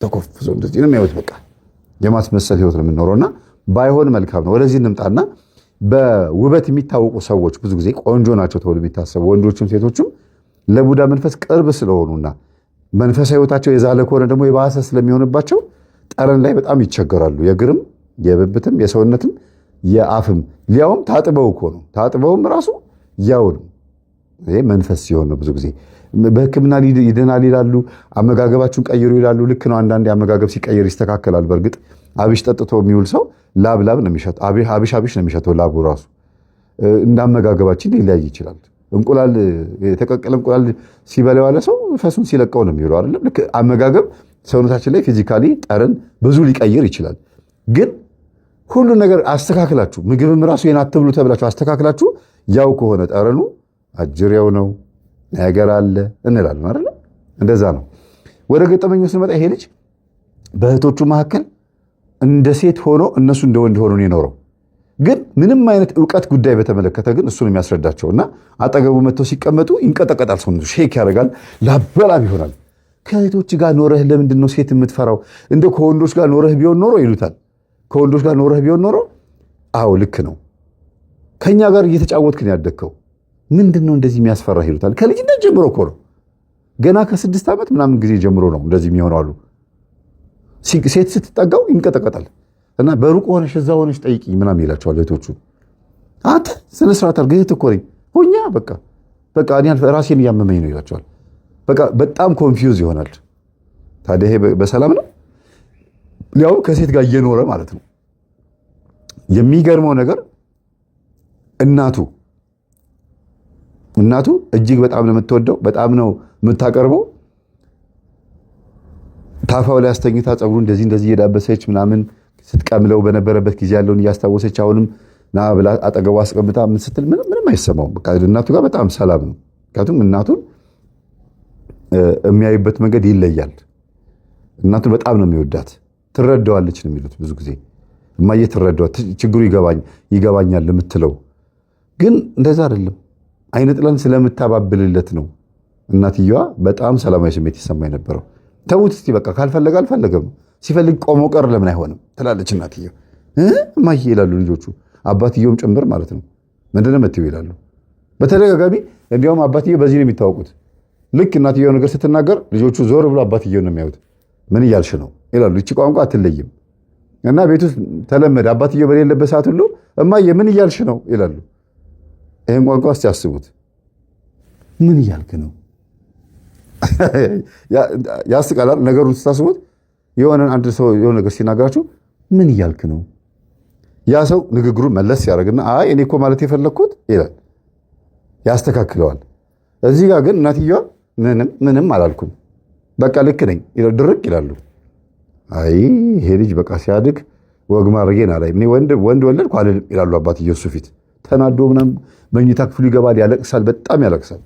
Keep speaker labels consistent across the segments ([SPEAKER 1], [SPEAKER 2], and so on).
[SPEAKER 1] ተኮፍሶ እንደዚህ ነው የሚያዩት። በቃ የማስመሰል ህይወት ነው የምንኖረውና ባይሆን መልካም ነው። ወደዚህ እንምጣና በውበት የሚታወቁ ሰዎች ብዙ ጊዜ ቆንጆ ናቸው ተብሎ የሚታሰቡ ወንዶችም ሴቶችም ለቡዳ መንፈስ ቅርብ ስለሆኑና መንፈሳዊ ህይወታቸው የዛለ ከሆነ ደግሞ የባሰ ስለሚሆንባቸው ጠረን ላይ በጣም ይቸገራሉ። የእግርም የብብትም የሰውነትም የአፍም ሊያውም ታጥበው እኮ ነው። ታጥበውም ራሱ ያው ነው። ይሄ መንፈስ ሲሆን ነው። ብዙ ጊዜ በሕክምና ይድናል ይላሉ። አመጋገባችሁን ቀይሩ ይላሉ። ልክ ነው። አንዳንዴ አመጋገብ ሲቀይር ይስተካከላል። በእርግጥ አብሽ ጠጥቶ የሚውል ሰው ላብ ነው የሚሸተው። አብሽ ነው የሚሸተው ላቡ ራሱ። እንዳመጋገባችን ሊለያይ ይችላል። እንቁላል የተቀቀለ እንቁላል ሲበላ ያለ ሰው ፈሱን ሲለቀው ነው የሚውለው አይደለም። ልክ አመጋገብ ሰውነታችን ላይ ፊዚካሊ ጠረን ብዙ ሊቀይር ይችላል። ግን ሁሉ ነገር አስተካክላችሁ ምግብም ራሱ ይሄን አትብሉ ተብላችሁ አስተካክላችሁ ያው ከሆነ ጠረኑ አጅሬው ነው ነገር አለ እንላለን አይደል? እንደዛ ነው። ወደ ገጠመኙ ስንመጣ ይሄ ልጅ በእህቶቹ መካከል እንደ ሴት ሆኖ እነሱ እንደ ወንድ ሆኖ ነው የኖረው። ግን ምንም አይነት ዕውቀት ጉዳይ በተመለከተ ግን እሱን የሚያስረዳቸውና አጠገቡ መጥተው ሲቀመጡ ይንቀጠቀጣል። ሰው ሼክ ያደርጋል፣ ላበላብ ይሆናል። ከእህቶች ጋር ኖረህ ለምንድን ነው ሴት የምትፈራው? እንደው ከወንዶች ጋር ኖረህ ቢሆን ኖሮ ይሉታል። ከወንዶች ጋር ኖረህ ቢሆን ኖሮ አዎ ልክ ነው፣ ከኛ ጋር እየተጫወትክ ነው ያደግከው፣ ምንድን ነው እንደዚህ የሚያስፈራህ ይሉታል። ከልጅነት ጀምሮ እኮ ነው፣ ገና ከ6 ዓመት ምናምን ጊዜ ጀምሮ ነው እንደዚህ የሚሆነው አሉ። ሴት ስትጠጋው ይንቀጠቀጣል እና በሩቅ ሆነሽ እዛ ሆነሽ ጠይቂኝ ምናምን ይላቸዋል እህቶቹ። አንተ ስነ ስርዓት አድርገህ እህት እኮ ነኝ ሆኛ በቃ እኔ ራሴን እያመመኝ ነው ይላቸዋል። በቃ በጣም ኮንፊውዝ ይሆናል። ታዲያ ይሄ በሰላም ነው? ያው ከሴት ጋር እየኖረ ማለት ነው። የሚገርመው ነገር እናቱ እጅግ በጣም ነው የምትወደው፣ በጣም ነው የምታቀርበው። ታፋው ላይ አስተኝታ ፀጉሩ እንደዚህ እየዳበሰች ምናምን ስትቀምለው በነበረበት ጊዜ ያለውን እያስታወሰች አሁንም ና ብላ አጠገቧ አስቀምጣ ምን ስትል ምንም አይሰማውም። በቃ እናቱ ጋር በጣም ሰላም ነው። ምክንያቱም እናቱን የሚያዩበት መንገድ ይለያል። እናቱን በጣም ነው የሚወዳት። ትረዳዋለች ነው የሚሉት ብዙ ጊዜ። እማዬ ትረዳዋል፣ ችግሩ ይገባኛል የምትለው ግን እንደዛ አይደለም። አይነ ጥላን ስለምታባብልለት ነው እናትየዋ በጣም ሰላማዊ ስሜት ይሰማኝ ነበረው። ተውት እስቲ በቃ ካልፈለገ አልፈለገም፣ ሲፈልግ ቆሞ ቀር ለምን አይሆንም ትላለች እናትየው። እማዬ ይላሉ ልጆቹ፣ አባትየውም ጭምር ማለት ነው። ምንድነው መትዩ ይላሉ በተደጋጋሚ። እንዲያውም አባትየው በዚህ ነው የሚታወቁት። ልክ እናትየው ነገር ስትናገር ልጆቹ ዞር ብሎ አባትየው ነው የሚያዩት። ምን እያልሽ ነው ይላሉ። እቺ ቋንቋ አትለይም እና ቤት ውስጥ ተለመደ። አባትየው በሌለበት ሰዓት ሁሉ እማዬ ምን እያልሽ ነው ይላሉ። ይሄን ቋንቋ እስቲ ያስቡት። ምን እያልክ ነው? ያስቃላል ነገሩን ስታስቡት። የሆነ አንድ ሰው የሆነ ነገር ሲናገራችሁ ምን እያልክ ነው? ያ ሰው ንግግሩን መለስ ያደርግና አይ እኔ እኮ ማለት የፈለግኩት ይላል፣ ያስተካክለዋል። እዚህ ጋር ግን እናትየዋ ምንም አላልኩም በቃ ልክ ነኝ ድርቅ ይላሉ። አይ ይሄ ልጅ በቃ ሲያድግ ወግ ማድረጌን አላይ እኔ ወንድ ወለድኩ አልልም ይላሉ አባትየው እሱ ፊት። ተናዶ ምናምን መኝታ ክፍሉ ይገባል፣ ያለቅሳል፣ በጣም ያለቅሳል።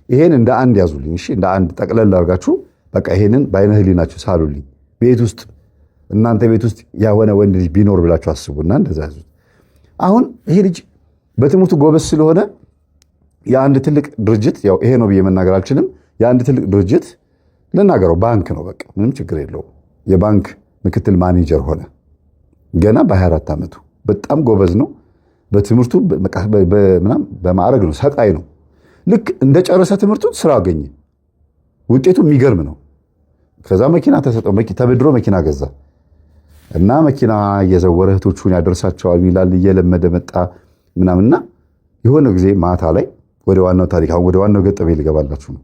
[SPEAKER 1] ይሄን እንደ አንድ ያዙልኝ እሺ፣ እንደ አንድ ጠቅለል አድርጋችሁ በቃ ይሄንን በአይነ ህሊናችሁ ሳሉልኝ። ቤት ውስጥ እናንተ ቤት ውስጥ ያሆነ ወንድ ልጅ ቢኖር ብላችሁ አስቡና እንደዛ ያዙት። አሁን ይሄ ልጅ በትምህርቱ ጎበዝ ስለሆነ የአንድ ትልቅ ድርጅት ያው ይሄ ነው ብዬ መናገር አልችልም። የአንድ ትልቅ ድርጅት ልናገረው ባንክ ነው በቃ ምንም ችግር የለውም። የባንክ ምክትል ማኔጀር ሆነ ገና በ24 ዓመቱ። በጣም ጎበዝ ነው በትምህርቱ ምናምን በማዕረግ ነው፣ ሰቃይ ነው። ልክ እንደጨረሰ ትምህርቱን ስራ አገኘ። ውጤቱ የሚገርም ነው። ከዛ መኪና ተሰጠው፣ ተበድሮ መኪና ገዛ እና መኪና እየዘወረ እህቶቹን ያደርሳቸዋል ይላል። እየለመደ መጣ ምናምንና የሆነ ጊዜ ማታ ላይ ወደ ዋናው ታሪክ አሁን ወደ ዋናው ገጠመኝ ልገባላችሁ ነው።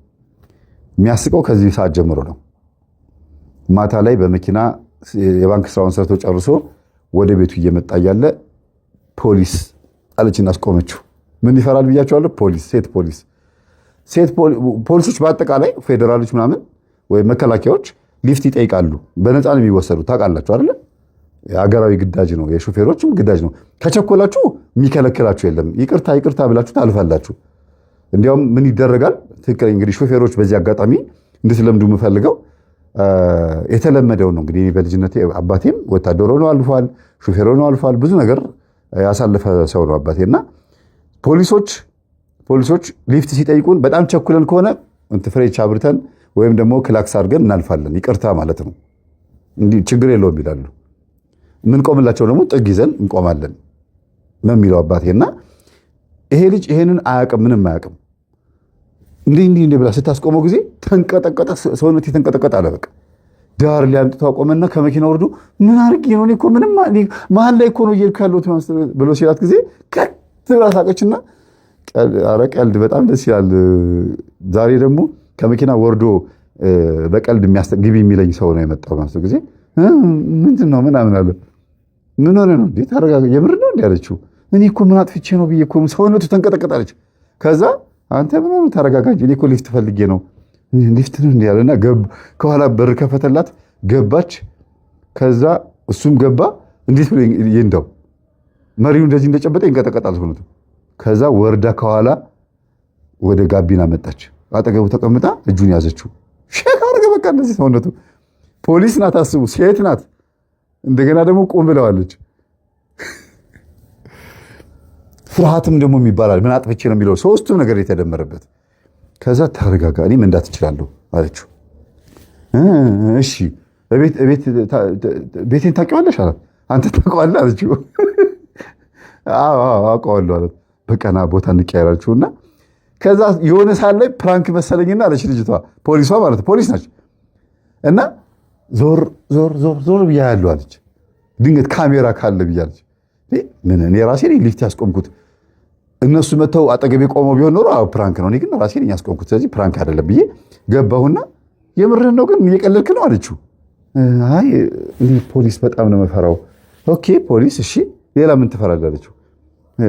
[SPEAKER 1] የሚያስቀው ከዚህ ሰዓት ጀምሮ ነው። ማታ ላይ በመኪና የባንክ ስራውን ሰርቶ ጨርሶ ወደ ቤቱ እየመጣ እያለ ፖሊስ አለችና አስቆመችው። ምን ይፈራል ብያቸዋለሁ? ፖሊስ፣ ሴት ፖሊሶች በአጠቃላይ ፌዴራሎች ምናምን ወይም መከላከያዎች ሊፍት ይጠይቃሉ። በነፃ ነው የሚወሰዱት። ታውቃላችሁ አይደለ? የሀገራዊ ግዳጅ ነው፣ የሾፌሮችም ግዳጅ ነው። ከቸኮላችሁ የሚከለክላችሁ የለም። ይቅርታ ብላችሁ ታልፋላችሁ። እንዲያውም ምን ይደረጋል? ትክክለኛ እንግዲህ ሾፌሮች በዚህ አጋጣሚ እንድትለምዱ የምፈልገው የተለመደው ነው። እንግዲህ በልጅነቴ አባቴም ወታደር ሆኖ አልፏል፣ ሾፌር ሆኖ አልፏል። ብዙ ነገር ያሳለፈ ሰው ነው አባቴና ፖሊሶች ሊፍት ሲጠይቁን በጣም ቸኩለን ከሆነ ፍሬቻ አብርተን ወይም ደግሞ ክላክስ አድርገን እናልፋለን። ይቅርታ ማለት ነው። እንዲህ ችግር የለውም ይላሉ። የምንቆምላቸው ደግሞ ጥግ ይዘን እንቆማለን ነው የሚለው አባቴና ይሄ ልጅ ይሄንን አያውቅም፣ ምንም አያውቅም። እንዲህ ብላ ስታስቆመው ጊዜ ተንቀጠቀጠ፣ ሰውነት የተንቀጠቀጠ አለ። በቃ ዳር ላይ አምጥቶ አቆመና ከመኪና ወርዶ ምን አድርጌ ነው እኮ ምንም መሀል ላይ እኮ ነው እየሄድኩ ያለሁት ብሎ ሲላት ጊዜ ቀጥ ብላ ሳቀችና ኧረ ቀልድ በጣም ደስ ይላል። ዛሬ ደግሞ ከመኪና ወርዶ በቀልድ ግቢ የሚለኝ ሰው ነው የመጣው ማለት ጊዜ ምንድን ነው ምናምን አለ። ምን ሆነ ነው እንዴ? ታረጋጋ የምር ነው እንዴ አለችው። እኔ እኮ ምን አጥፍቼ ነው ብዬ እኮ ሰውነቱ ተንቀጠቀጣለች። ከዛ አንተ ምን ሆነ ታረጋጋኝ፣ እኔ እኮ ሊፍት ፈልጌ ነው ሊፍት ነው እንዴ ያለና ከኋላ በር ከፈተላት፣ ገባች። ከዛ እሱም ገባ። እንዴት ብሎ ይንዳው መሪው እንደዚህ እንደጨበጠ ይንቀጠቀጣል ሰውነቱ። ከዛ ወርዳ ከኋላ ወደ ጋቢና መጣች። አጠገቡ ተቀምጣ እጁን ያዘችው። ሼክ አረገ። በቃ እንደዚህ ሰውነቱ። ፖሊስ ናት፣ አስቡ፣ ሴት ናት። እንደገና ደግሞ ቁም ብለዋለች። ፍርሃትም ደግሞ የሚባላል ምን አጥፍቼ ነው የሚለው ሶስቱም ነገር የተደመረበት። ከዛ ተረጋጋ፣ እኔ መንዳት እችላለሁ አለችው። እሺ ቤቴን ታውቂዋለሽ አላት። አንተ ታውቀዋለህ አለችው። አዎ አውቀዋለሁ አላት። በቃ ና ቦታ እንቀያየራችሁና ከዛ የሆነ ሰዓት ላይ ፕራንክ መሰለኝና አለች ልጅቷ፣ ፖሊሷ ማለት ፖሊስ ናች። እና ዞር ብያለሁ አለች። ድንገት ካሜራ ካለ ብያለች። ምን እኔ ራሴ ነኝ ሊፍት ያስቆምኩት፣ እነሱ መተው አጠገቤ ቆመው ቢሆን ኖሮ ፕራንክ ነው፣ እኔ ግን ራሴ ነኝ ያስቆምኩት፣ ስለዚህ ፕራንክ አይደለም ብዬ ገባሁና የምርህን ነው ግን እየቀለድክ ነው አለችው። አይ እኔ ፖሊስ በጣም ነው የምፈራው። ኦኬ ፖሊስ፣ እሺ ሌላ ምን ትፈራለህ አለችው።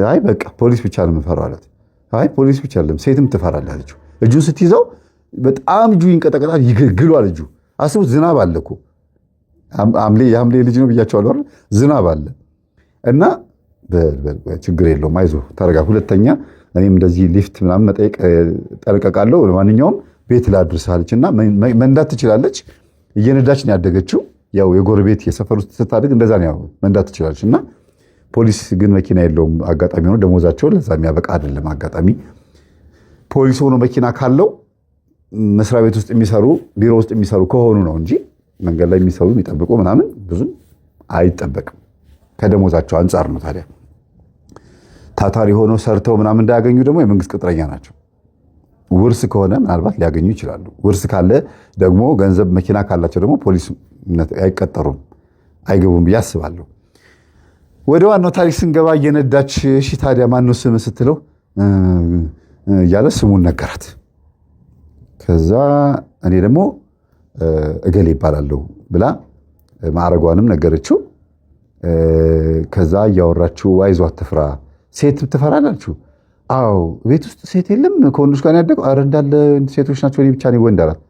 [SPEAKER 1] አይ በቃ ፖሊስ ብቻ ነው የምፈራው አላት። አይ ፖሊስ ብቻ አይደለም ሴትም ትፈራለህ አለችው። እጁን ስትይዘው በጣም እጁ ይንቀጠቀጣል፣ ይግሏል እጁ። አስቡት፣ ዝናብ አለ እኮ የሐምሌ ልጅ ነው ብያቸዋለሁ አይደል? ዝናብ አለ እና ችግር የለውም አይዞህ ተረጋ፣ ሁለተኛ እኔም እንደዚህ ሊፍት ምናምን መጠየቅ ጠነቀቃለሁ፣ ለማንኛውም ቤት ላድርስህ አለችና መንዳት ትችላለች። እየነዳች ነው ያደገችው። ያው የጎረቤት የሰፈር ውስጥ ስታድግ እንደዛ ነው መንዳት ትችላለች። እና ፖሊስ ግን መኪና የለውም። አጋጣሚ ሆኖ ደሞዛቸው ለዛ የሚያበቃ አይደለም። አጋጣሚ ፖሊስ ሆኖ መኪና ካለው መስሪያ ቤት ውስጥ የሚሰሩ ቢሮ ውስጥ የሚሰሩ ከሆኑ ነው እንጂ መንገድ ላይ የሚሰሩ የሚጠብቁ ምናምን ብዙም አይጠበቅም። ከደሞዛቸው አንጻር ነው። ታዲያ ታታሪ ሆነው ሰርተው ምናምን እንዳያገኙ ደግሞ የመንግስት ቅጥረኛ ናቸው። ውርስ ከሆነ ምናልባት ሊያገኙ ይችላሉ። ውርስ ካለ ደግሞ ገንዘብ መኪና ካላቸው ደግሞ ፖሊስ አይቀጠሩም፣ አይገቡም ብዬ አስባለሁ። ወደ ዋናው ታሪክ ስንገባ እየነዳች እሺ ታዲያ ማነው ስም ስትለው እያለ ስሙን ነገራት። ከዛ እኔ ደግሞ እገሌ ይባላለሁ ብላ ማዕረጓንም ነገረችው። ከዛ እያወራችው አይዞህ አትፍራ፣ ሴት ትፈራላችሁ? አዎ ቤት ውስጥ ሴት የለም ከወንዶች ጋር ያደገው? ኧረ እንዳለ ሴቶች ናቸው፣ እኔ ብቻ ነኝ ወንድ አላት።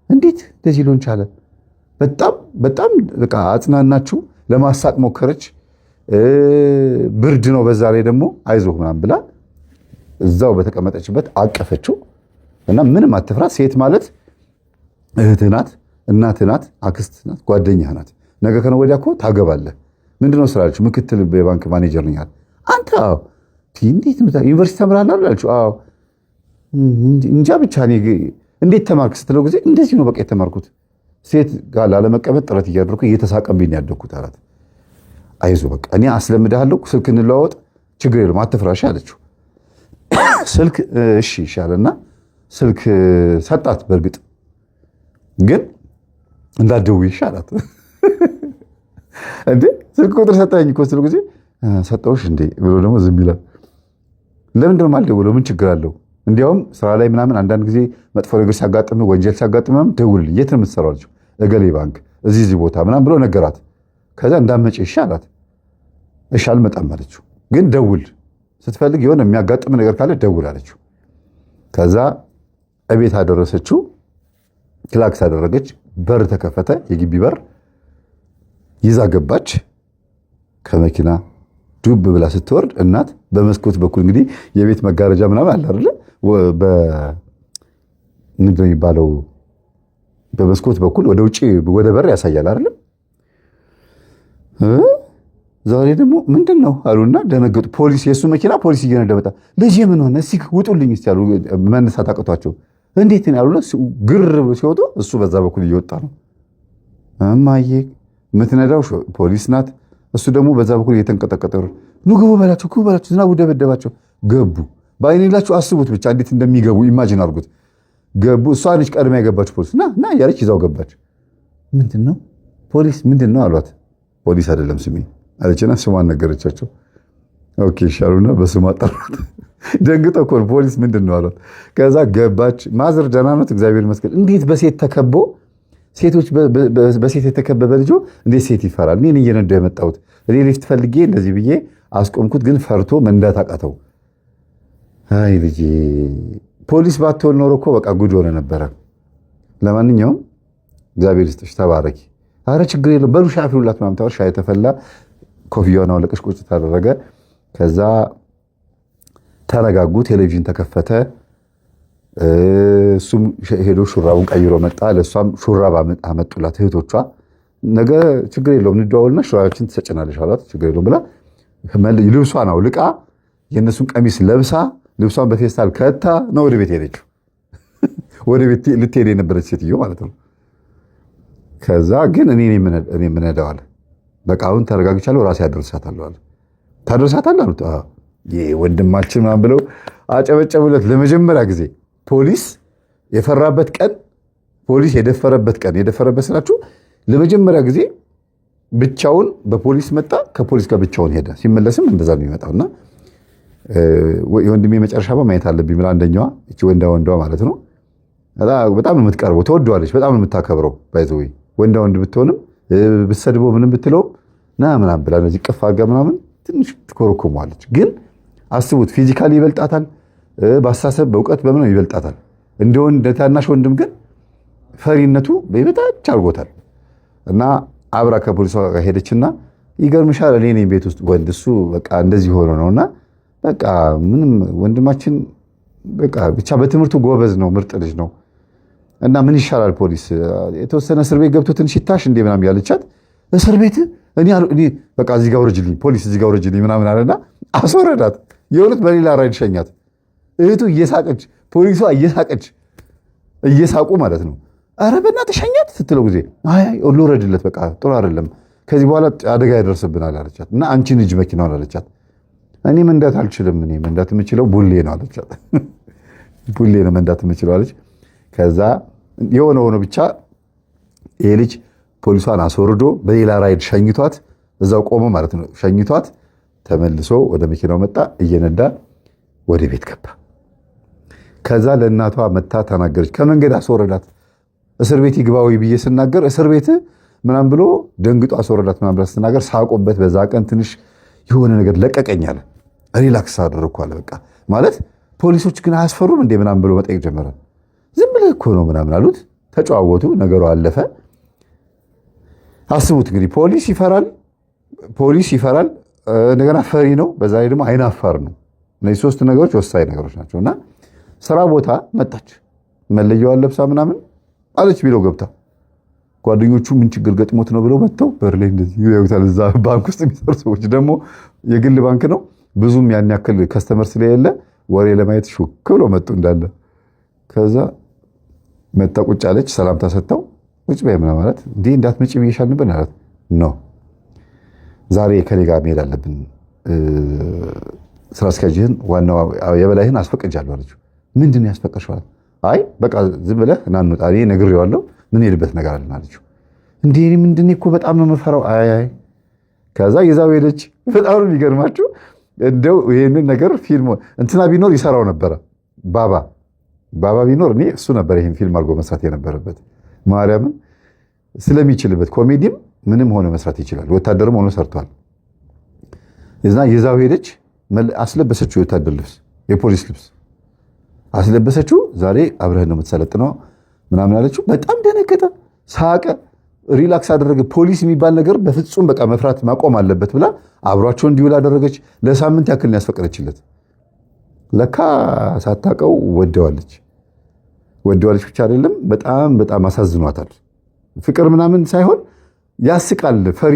[SPEAKER 1] እንዴት እንደዚህ ሊሆን ቻለ? በጣም በቃ አጽናናችሁ፣ ለማሳቅ ሞከረች። ብርድ ነው በዛ ላይ ደግሞ አይዞህ ምናምን ብላ እዛው በተቀመጠችበት አቀፈችው እና ምንም አትፍራ፣ ሴት ማለት እህትህ ናት፣ እናትህ ናት፣ አክስትህ ናት፣ ጓደኛህ ናት። ነገ ከነገ ወዲያ እኮ ታገባለህ። ምንድነው ስራ አለችው። ምክትል የባንክ ማኔጀር ነኝ አለ። አንተ አዎ እንዴት ነው ዩኒቨርሲቲ ተምራለህ አለችው። አዎ እንጃ ብቻ እኔ እንዴት ተማርክ ስትለው ጊዜ እንደዚህ ነው በቃ የተማርኩት፣ ሴት ጋር ላለመቀመጥ ጥረት እያደረኩ እየተሳቀብኝ ነው ያደግኩት አላት። አይዞህ በቃ እኔ አስለምድሃለሁ፣ ስልክ እንለዋወጥ፣ ችግር የለም አትፍራሽ አለችው። ስልክ እሺ ይሻለና ስልክ ሰጣት። በእርግጥ ግን እንዳትደውይሽ አላት። እንዴ ስልክ ቁጥር ሰጠኝ እኮ ስትለው ጊዜ ሰጠውሽ እንዴ ብሎ ደግሞ ዝም ይላል። ለምንድን ነው የማልደውለው? ምን ችግር አለው? እንዲያውም ስራ ላይ ምናምን አንዳንድ ጊዜ መጥፎ ነገር ሲያጋጥም ወንጀል ሲያጋጥም ደውልልኝ። የት ነው የምትሰራው አለችው። እገሌ ባንክ እዚህ ቦታ ምናምን ብሎ ነገራት። ከዛ እንዳትመጪ እሺ አላት። እሺ አልመጣም አለችው። ግን ደውል ስትፈልግ የሆነ የሚያጋጥም ነገር ካለ ደውል አለችው። ከዛ እቤት አደረሰችው። ክላክስ አደረገች። በር ተከፈተ፣ የግቢ በር ይዛ ገባች። ከመኪና ዱብ ብላ ስትወርድ እናት በመስኮት በኩል እንግዲህ የቤት መጋረጃ ምናምን አለ አይደለ? ምንድን ነው የሚባለው? በመስኮት በኩል ወደ ውጭ ወደ በር ያሳያል አይደለ? ዛሬ ደግሞ ምንድን ነው አሉና ደነገጡ። ፖሊስ፣ የእሱ መኪና ፖሊስ እየነዳ መጣ። ልጄ ምን ሆነ? እስኪ ውጡልኝ እስኪ ያሉ መነሳት አቅቷቸው እንዴት ነው ያሉና ግር ብሎ ሲወጡ እሱ በዛ በኩል እየወጣ ነው። እማዬ የምትነዳው ፖሊስ ናት። እሱ ደግሞ በዛ በኩል እየተንቀጠቀጠ ኑ ግቡ በላቸው ዝናቡ ደበደባቸው። ገቡ። በአይኔላችሁ አስቡት ብቻ እንዴት እንደሚገቡ ኢማጂን አድርጉት። ገቡ። እሷ ልጅ ቀድማ የገባችው ፖሊስ ና እያለች ይዛው ገባች። ምንድን ነው ፖሊስ ምንድን ነው አሏት። ፖሊስ አይደለም ስሜ አለችና ስሟን ነገረቻቸው። ኦኬ ይሻሉና በስሟ ጠራት። ደንግጠው እኮ ፖሊስ ምንድን ነው አሏት። ከዛ ገባች። ማዘር ደህና ናት እግዚአብሔር ይመስገን። እንዴት በሴት ተከቦ ሴቶች በሴት የተከበበ ልጆ እንዴት ሴት ይፈራል? እኔን እየነዳሁ የመጣሁት እኔ ሊፍት ፈልጌ እንደዚህ ብዬ አስቆምኩት፣ ግን ፈርቶ መንዳት አቃተው። አይ ልጄ ፖሊስ ባትሆን ኖሮ እኮ በቃ ጉድ ሆነ ነበረ። ለማንኛውም እግዚአብሔር ይስጥሽ ተባረኪ። አረ ችግር የለውም በሉ ሻይ አፍሉላት ምናምን ተባለ። ሻይ ተፈላ። ኮፍያውን አውለቀሽ ቁጭ ታደረገ። ከዛ ተረጋጉ። ቴሌቪዥን ተከፈተ። እሱም ሄዶ ሹራቡን ቀይሮ መጣ። ለእሷም ሹራብ አመጡላት እህቶቿ። ነገ ችግር የለውም እንደዋወልና ሹራባችን ትሰጭናለሽ አሏት። ችግር የለውም ብላ ልብሷን አውልቃ የእነሱን ቀሚስ ለብሳ ልብሷን በፌስታል ከታ ነው ወደ ቤት ሄደችው። ወደ ቤት ልትሄድ የነበረች ሴትዮ ማለት ነው። ከዛ ግን እኔ የምነዳው አለ። በቃ አሁን ተረጋግቻለሁ ራሴ አደርሳታለሁ አለ። ታደርሳታለህ አሉት። ወንድማችን ምናምን ብለው አጨበጨቡለት። ለመጀመሪያ ጊዜ ፖሊስ የፈራበት ቀን፣ ፖሊስ የደፈረበት ቀን፣ የደፈረበት ስላችሁ ለመጀመሪያ ጊዜ ብቻውን በፖሊስ መጣ። ከፖሊስ ጋር ብቻውን ሄደ። ሲመለስም እንደዛ ነው የሚመጣውና የወንድሜ መጨረሻ ማየት አለብኝ ብላ አንደኛዋ እቺ ወንዳ ማለት ነው በጣም ነው የምትቀርበው፣ ተወደዋለች፣ በጣም ነው የምታከብረው። ባይዘው ወንዳ ወንድ ብትሆንም ብትሰድበው ምንም ብትለው ምናምን ብላ እንደዚህ ቅፍ አድርጋ ምናምን ትንሽ ትኮረኮመዋለች። ግን አስቡት ፊዚካሊ ይበልጣታል፣ በአስተሳሰብ በእውቀት በምንም ይበልጣታል። እንደ ታናሽ ወንድም ግን ፈሪነቱ በታች አድርጎታል። እና አብራ ከፖሊሷ ጋር ሄደችና ይገርምሻል እኔ ነኝ ቤት ውስጥ ወንድ እሱ በቃ እንደዚህ ሆኖ ነውና በቃ ምንም ወንድማችን በቃ ብቻ በትምህርቱ ጎበዝ ነው፣ ምርጥ ልጅ ነው እና ምን ይሻላል ፖሊስ የተወሰነ እስር ቤት ገብቶ ትንሽ ይታሽ እንደ ምናምን ያለቻት እስር ቤት እኔ በቃ እዚህ ጋር ወርጅልኝ ፖሊስ እዚህ ጋር ወርጅልኝ ምናምን አለና አስወረዳት። የሆኑት በሌላ ራይድ ሸኛት። እህቱ እየሳቀች ፖሊሷ እየሳቁ ማለት ነው። አረ በእናትህ ሸኛት ስትለው ጊዜ አይ ልውረድለት በቃ ጥሩ አይደለም ከዚህ በኋላ አደጋ ያደርስብናል አለቻት። እና አንቺን እጅ መኪናውን አለቻት። እኔ መንዳት አልችልም፣ እኔ መንዳት የምችለው ቡሌ ነው አለቻት። ቡሌ ነው መንዳት የምችለው አለች። ከዛ የሆነ ሆኖ ብቻ ይሄ ልጅ ፖሊሷን አስወርዶ በሌላ ራይድ ሸኝቷት እዛው ቆመ ማለት ነው። ሸኝቷት ተመልሶ ወደ መኪናው መጣ፣ እየነዳ ወደ ቤት ገባ። ከዛ ለእናቷ መታ ተናገረች። ከመንገድ አስወረዳት። እስር ቤት ይግባዊ ብዬ ስናገር እስር ቤት ምናምን ብሎ ደንግጦ አስወረዳት ምናምን ብላ ስትናገር ሳቆበት። በዛ ቀን ትንሽ የሆነ ነገር ለቀቀኝ አለ። ሪላክስ አደረግኩ አለ። በቃ ማለት ፖሊሶች ግን አያስፈሩም እንዴ ምናምን ብሎ መጠየቅ ጀመረ። ዝም ብለህ እኮ ነው ምናምን አሉት። ተጨዋወቱ፣ ነገሩ አለፈ። አስቡት እንግዲህ ፖሊስ ይፈራል፣ እንደገና ፈሪ ነው፣ በዛ ላይ ደግሞ አይናፋር ነው። እነዚህ ሶስት ነገሮች ወሳኝ ነገሮች ናቸው። እና ስራ ቦታ መጣች፣ መለያዋን ለብሳ ምናምን አለች። ቢሮ ገብታ ጓደኞቹ ምን ችግር ገጥሞት ነው ብለው መጥተው በር ላይ እንደዚህ ያዩታል። እዛ ባንክ ውስጥ የሚሰሩ ሰዎች ደግሞ የግል ባንክ ነው፣ ብዙም ያን ያክል ከስተመር ስለሌለ ወሬ ለማየት ሹክ ብሎ መጡ እንዳለ። ከዛ መጣ ቁጭ አለች። ሰላምታ ሰጥተው ቁጭ በይ ምናምን ማለት እንዴ እንዳትመጪ ብዬሻል ነበር አላት። ኖ ዛሬ ከኔ ጋር መሄድ አለብን፣ ስራ አስኪያጅህን ዋናው የበላይህን አስፈቅጃለሁ አለችው። ምንድን ነው ያስፈቀድሽው? አይ በቃ ዝም ብለህ ና እንውጣ፣ እኔ ነግሬዋለሁ፣ ምን ሄድበት ነገር አለን አለችው። እንዴ ምንድን እኮ በጣም ነው የምፈራው። አይ ከዛ ይዛው ሄደች። በጣም ነው የሚገርማችሁ። እንደው ይሄንን ነገር ፊልም እንትና ቢኖር ይሰራው ነበረ። ባባ ቢኖር እኔ እሱ ነበር ይሄን ፊልም አድርጎ መስራት የነበረበት። ማርያምን ስለሚችልበት ኮሜዲም ምንም ሆነ መስራት ይችላል። ወታደርም ሆኖ ሰርቷል። ይዛው ሄደች። አስለበሰችው የወታደር ልብስ፣ የፖሊስ ልብስ አስለበሰችው። ዛሬ አብረህ ነው የምትሰለጥነው ምናምን አለችው። በጣም ደነገጠ፣ ሳቀ፣ ሪላክስ አደረገ። ፖሊስ የሚባል ነገር በፍጹም በቃ መፍራት ማቆም አለበት ብላ አብሯቸው እንዲውል አደረገች። ለሳምንት ያክል ነው ያስፈቀደችለት። ለካ ሳታውቀው ወደዋለች ብቻ አይደለም፣ በጣም በጣም አሳዝኗታል። ፍቅር ምናምን ሳይሆን ያስቃል። ፈሪ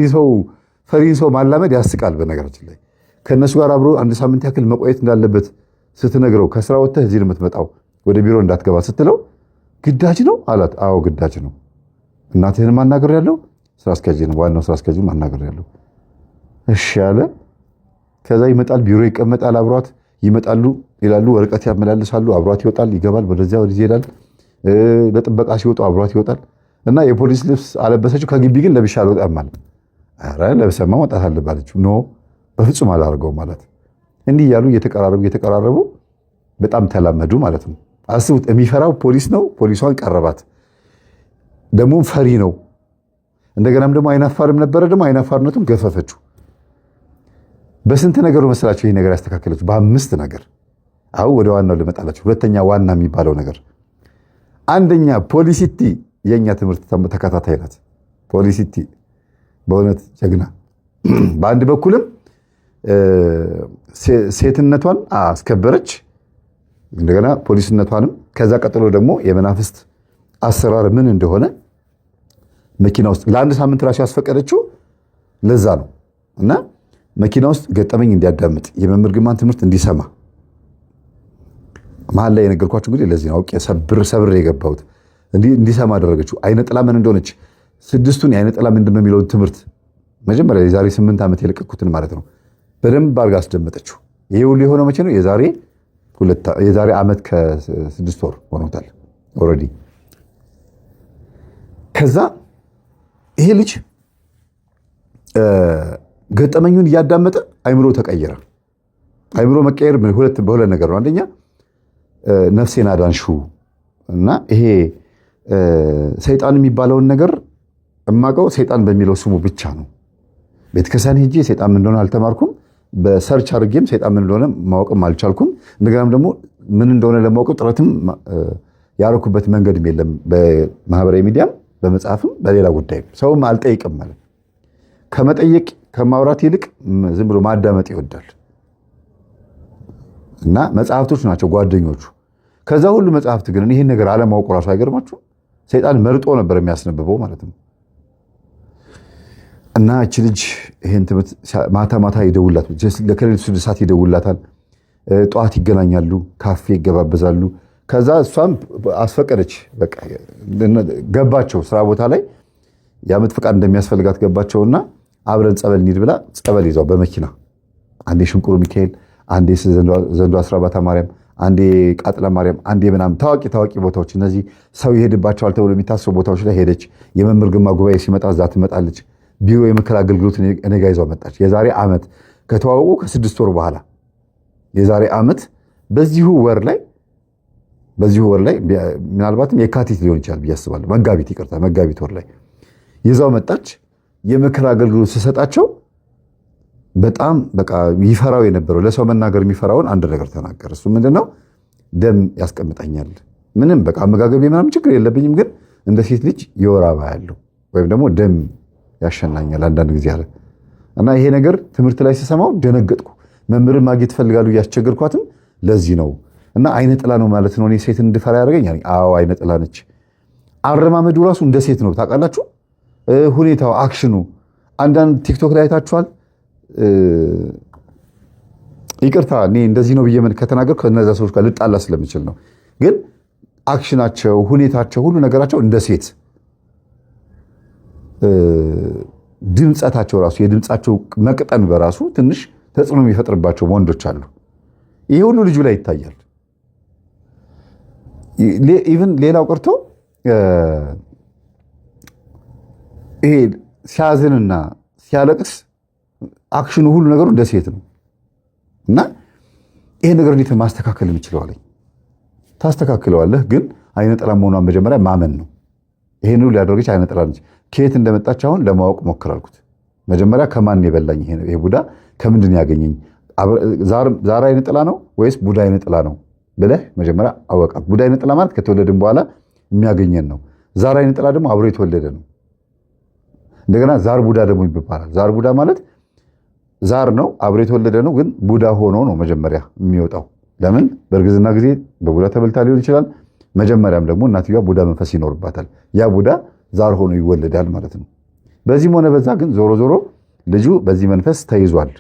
[SPEAKER 1] ሰው ማላመድ ያስቃል። በነገራችን ላይ ከእነሱ ጋር አብሮ አንድ ሳምንት ያክል መቆየት እንዳለበት ስትነግረው ከስራ ወጥተህ እዚህ ነው የምትመጣው ወደ ቢሮ እንዳትገባ ስትለው ግዳጅ ነው አላት። አዎ ግዳጅ ነው። እናትህን ማናገር ያለው ስራ አስኪያጅ ነው፣ ዋናው ስራ አስኪያጅ ማናገር ያለው። እሺ ያለ ከዛ ይመጣል፣ ቢሮ ይቀመጣል፣ አብሯት ይመጣሉ ይላሉ፣ ወረቀት ያመላልሳሉ፣ አብሯት ይወጣል፣ ይገባል፣ ወደዚያ ወደዚህ ይሄዳል። ለጥበቃ ሲወጡ አብሯት ይወጣል። እና የፖሊስ ልብስ አለበሰችው። ከግቢ ግን ለብሻ አልወጣም ማለት ኧረ ለብሰማ መውጣት አለባለችው። ኖ በፍጹም አላደርገው ማለት። እንዲህ እያሉ እየተቀራረቡ በጣም ተላመዱ ማለት ነው። አስቡት፣ የሚፈራው ፖሊስ ነው። ፖሊሷን ቀረባት። ደግሞ ፈሪ ነው። እንደገናም ደግሞ አይናፋርም ነበረ። ደግሞ አይናፋርነቱን ገፈፈችው። በስንት ነገሩ መሰላችሁ ይሄ ነገር ያስተካከለችው? በ5 ነገር። አሁን ወደ ዋናው ልመጣላችሁ። ሁለተኛ ዋና የሚባለው ነገር አንደኛ ፖሊሲቲ የኛ ትምህርት ተከታታይ ናት። ፖሊሲቲ በእውነት ጀግና። በአንድ በኩልም ሴትነቷን አስከበረች፣ እንደገና ፖሊስነቷንም። ከዛ ቀጥሎ ደግሞ የመናፍስት አሰራር ምን እንደሆነ መኪና ውስጥ ለአንድ ሳምንት ራሱ ያስፈቀደችው ለዛ ነው። እና መኪና ውስጥ ገጠመኝ እንዲያዳምጥ የመምህር ግርማን ትምህርት እንዲሰማ መሀል ላይ የነገርኳችሁ እንግዲህ ለዚህ ነው አውቄ ሰብር የገባሁት። እንዲሰማ አደረገችው። አይነ ጥላ ምን እንደሆነች 6ቱን የአይነ ጥላ ምንድን ነው የሚለውን ትምህርት መጀመሪያ የዛሬ 8 ዓመት የለቀኩትን ማለት ነው በደንብ አድርጋ አስደመጠችው። ይሄ ሁሉ የሆነው መቼ ነው? የዛሬ ዓመት ከ6 ወር ሆኖታል ኦልሬዲ። ከዛ ይሄ ልጅ ገጠመኙን እያዳመጠ አይምሮ ተቀየረ። አይምሮ መቀየር በሁለት ነገር ነው። አንደኛ ነፍሴን አዳንሹ እና ይሄ ሰይጣን የሚባለውን ነገር እማቀው ሰይጣን በሚለው ስሙ ብቻ ነው። ቤተክርስቲያን ሄጄ ሰይጣን ምን እንደሆነ አልተማርኩም። በሰርች አድርጌም ሰይጣን ምን እንደሆነ ማወቅም አልቻልኩም። እንደገናም ደግሞ ምን እንደሆነ ለማወቅ ጥረትም ያረኩበት መንገድም የለም። በማህበራዊ ሚዲያም በመጽሐፍም በሌላ ጉዳይ ሰውም አልጠይቅም ማለት ከመጠየቅ ከማውራት ይልቅ ዝም ብሎ ማዳመጥ ይወዳል። እና መጽሐፍቶች ናቸው ጓደኞቹ። ከዛ ሁሉ መጽሐፍት ግን ይሄን ነገር አለማወቁ ራሱ አይገርማችሁ? ሰይጣን መርጦ ነበር የሚያስነብበው ማለት ነው። እና እቺ ልጅ ይሄን ትምህርት ማታ ይደውላት፣ ለከሌሊቱ 6 ሰዓት ይደውላታል። ጠዋት ይገናኛሉ፣ ካፌ ይገባበዛሉ። ከዛ እሷም አስፈቀደች። በቃ ገባቸው፣ ስራ ቦታ ላይ የዓመት ፈቃድ እንደሚያስፈልጋት ገባቸውና አብረን ጸበል እንሂድ ብላ ጸበል ይዛው በመኪና አንዴ ሽንቁሩ ሚካኤል፣ አንዴ ዘንዶ አስራባታ ማርያም፣ አንዴ ቃጥላ ማርያም፣ አንዴ ምናምን ታዋቂ ቦታዎች፣ እነዚህ ሰው ይሄድባቸዋል ተብሎ የሚታሰቡ ቦታዎች ላይ ሄደች። የመምህር ግርማ ጉባኤ ሲመጣ እዛ ትመጣለች። ቢሮ የምክር አገልግሎት እኔ ጋ ይዛው መጣች። የዛሬ ዓመት ከተዋወቁ ከ6 ወር በኋላ የዛሬ ዓመት በዚሁ ወር ላይ ምናልባትም የካቲት ሊሆን ይችላል ብዬ አስባለሁ። መጋቢት ወር ላይ ይዛው መጣች። የምክር አገልግሎት ስሰጣቸው በጣም በቃ ይፈራው የነበረው ለሰው መናገር የሚፈራውን አንድ ነገር ተናገረ። እሱ ምንድነው? ደም ያስቀምጠኛል። ምንም በቃ አመጋገብ ምናምን ችግር የለብኝም፣ ግን እንደ ሴት ልጅ የወር አበባ ያለው ወይም ደግሞ ደም ያሸናኛል አንዳንድ ጊዜ አለ። እና ይሄ ነገር ትምህርት ላይ ስሰማው ደነገጥኩ። መምህርን ማግኘት ፈልጋሉ እያስቸገርኳትም ለዚህ ነው። እና አይነ ጥላ ነው ማለት ነው እኔ ሴት እንድፈራ ያደርገኝ? አዎ አይነ ጥላ ነች። አረማመዱ ራሱ እንደ ሴት ነው ታውቃላችሁ። ሁኔታው፣ አክሽኑ አንዳንድ ቲክቶክ ላይ አይታችኋል። ይቅርታ እኔ እንደዚህ ነው ብዬ ከተናገርኩ ከነዛ ሰዎች ጋር ልጣላ ስለምችል ነው። ግን አክሽናቸው፣ ሁኔታቸው፣ ሁሉ ነገራቸው እንደ ሴት፣ ድምፀታቸው ራሱ የድምፃቸው መቅጠን በራሱ ትንሽ ተጽዕኖ የሚፈጥርባቸው ወንዶች አሉ። ይሄ ሁሉ ልጁ ላይ ይታያል። ኢቭን ሌላው ቀርቶ ይሄ ሲያዝንና ሲያለቅስ አክሽኑ ሁሉ ነገሩ እንደ ሴት ነው። እና ይሄ ነገር እንዴት ማስተካከል የምችለዋለኝ? ታስተካክለዋለህ፣ ግን አይነ ጥላ መሆኗን መጀመሪያ ማመን ነው። ይሄን ሁሉ ያደረገች አይነ ጥላ ነች። ከየት እንደመጣች አሁን ለማወቅ ሞክራልኩት። መጀመሪያ ከማን የበላኝ ይሄ ቡዳ ከምንድን ያገኘኝ? ዛር አይነ ጥላ ነው ወይስ ቡዳ አይነ ጥላ ነው ብለህ መጀመሪያ አወቃት። ቡዳ አይነ ጥላ ማለት ከተወለድን በኋላ የሚያገኘን ነው። ዛር አይነ ጥላ ደግሞ አብሮ የተወለደ ነው። እንደገና ዛር ቡዳ ደግሞ ይባላል። ዛር ቡዳ ማለት ዛር ነው፣ አብሮ የተወለደ ነው፣ ግን ቡዳ ሆኖ ነው መጀመሪያ የሚወጣው። ለምን? በእርግዝና ጊዜ በቡዳ ተበልታ ሊሆን ይችላል። መጀመሪያም ደግሞ እናትየዋ ቡዳ መንፈስ ይኖርባታል። ያ ቡዳ ዛር ሆኖ ይወለዳል ማለት ነው። በዚህም ሆነ በዛ ግን ዞሮ ዞሮ ልጁ በዚህ መንፈስ ተይዟል።